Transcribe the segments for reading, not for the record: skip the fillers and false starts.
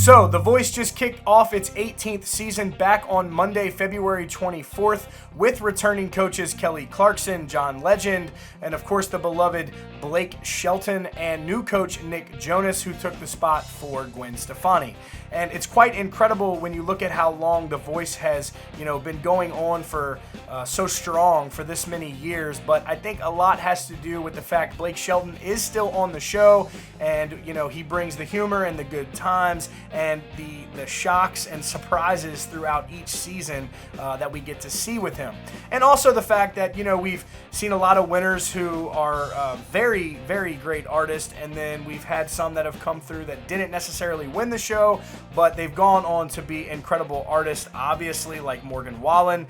So, The Voice just kicked off its 18th season back on Monday, February 24th, with returning coaches Kelly Clarkson, John Legend, and of course the beloved Blake Shelton, and new coach Nick Jonas, who took the spot for Gwen Stefani. And it's quite incredible when you look at how long The Voice has, been going on for so strong for this many years. But I think a lot has to do with the fact Blake Shelton is still on the show, and he brings the humor and the good times and the shocks and surprises throughout each season that we get to see with him. And also the fact that we've seen a lot of winners who are very, very great artists, and then we've had some that have come through that didn't necessarily win the show, but they've gone on to be incredible artists, obviously, like Morgan Wallen.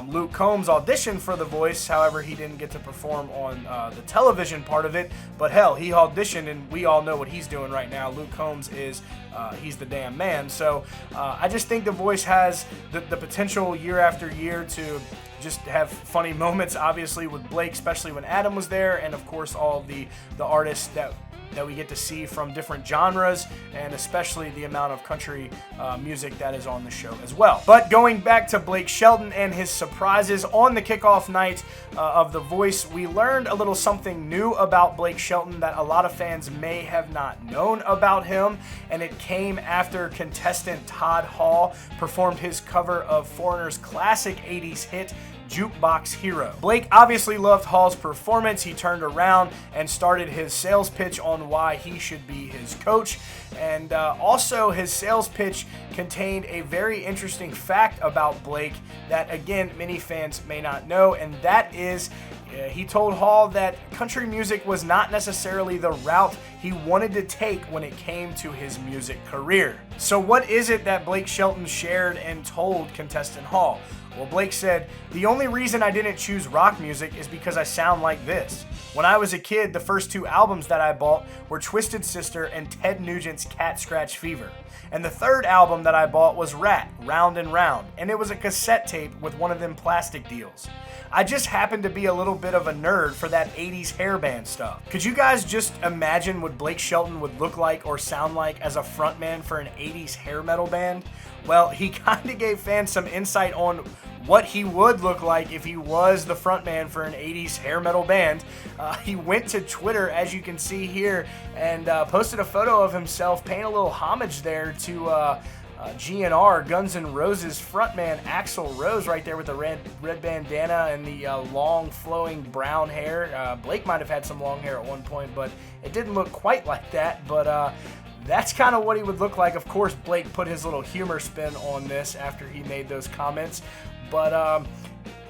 Luke Combs auditioned for The Voice, however, he didn't get to perform on the television part of it, but hell, he auditioned, and we all know what he's doing right now. Luke Combs is, he's the damn man. So I just think The Voice has the potential year after year to just have funny moments, obviously, with Blake, especially when Adam was there, and of course all of the artists that we get to see from different genres, and especially the amount of country music that is on the show as well. But going back to Blake Shelton and his surprises on the kickoff night of The Voice, we learned a little something new about Blake Shelton that a lot of fans may have not known about him, and it came after contestant Todd Hall performed his cover of Foreigner's classic 80s hit, Jukebox Hero. Blake obviously loved Hall's performance. He turned around and started his sales pitch on why he should be his coach. And also his sales pitch contained a very interesting fact about Blake that, again, many fans may not know, and that is he told Hall that country music was not necessarily the route he wanted to take when it came to his music career. So what is it that Blake Shelton shared and told contestant Hall? Well, Blake said, "The only reason I didn't choose rock music is because I sound like this. When I was a kid, the first two albums that I bought were Twisted Sister and Ted Nugent's Cat Scratch Fever. And the third album that I bought was Rat, Round and Round, and it was a cassette tape with one of them plastic deals. I just happened to be a little bit of a nerd for that 80s hair band stuff." Could you guys just imagine what Blake Shelton would look like or sound like as a frontman for an 80s hair metal band? Well, he kind of gave fans some insight on what he would look like if he was the frontman for an 80s hair metal band. He went to Twitter, as you can see here, and posted a photo of himself paying a little homage there to GNR, Guns N' Roses frontman Axl Rose, right there with the red bandana and the long flowing brown hair. Blake might have had some long hair at one point, but it didn't look quite like that. But that's kind of what he would look like. Of course, Blake put his little humor spin on this after he made those comments. But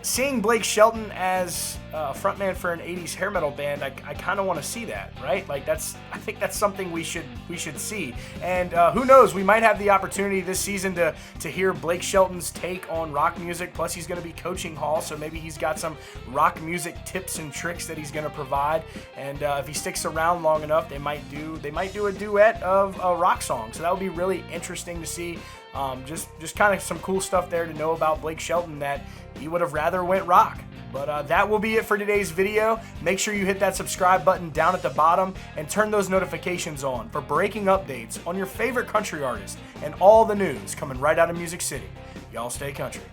seeing Blake Shelton as a frontman for an 80s hair metal band, I kind of want to see that, right? Like I think that's something we should see. And who knows, we might have the opportunity this season to hear Blake Shelton's take on rock music. Plus, he's going to be coaching Hall, so maybe he's got some rock music tips and tricks that he's going to provide. And if he sticks around long enough, they might do a duet of a rock song. So that would be really interesting to see. Just kind of some cool stuff there to know about Blake Shelton, that he would have rather went rock. But that will be it for today's video. Make sure you hit that subscribe button down at the bottom and turn those notifications on for breaking updates on your favorite country artists and all the news coming right out of Music City. Y'all stay country.